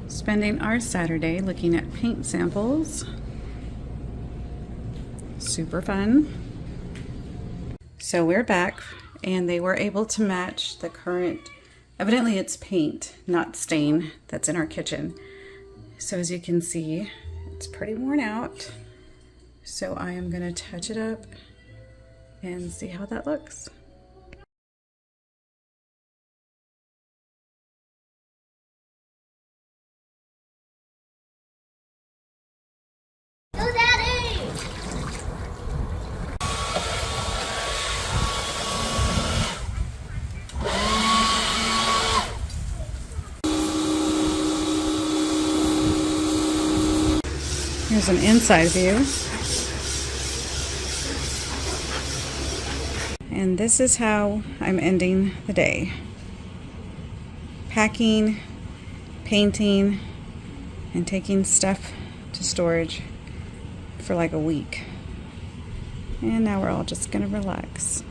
Spending our Saturday looking at paint samples. Super fun. So we're back, and they were able to match the current, evidently it's paint, not stain, that's in our kitchen. So as you can see, it's pretty worn out. So I am gonna touch it up and see how that looks. Here's an inside view. And this is how I'm ending the day. Packing, painting, and taking stuff to storage for like a week. And now we're all just gonna relax.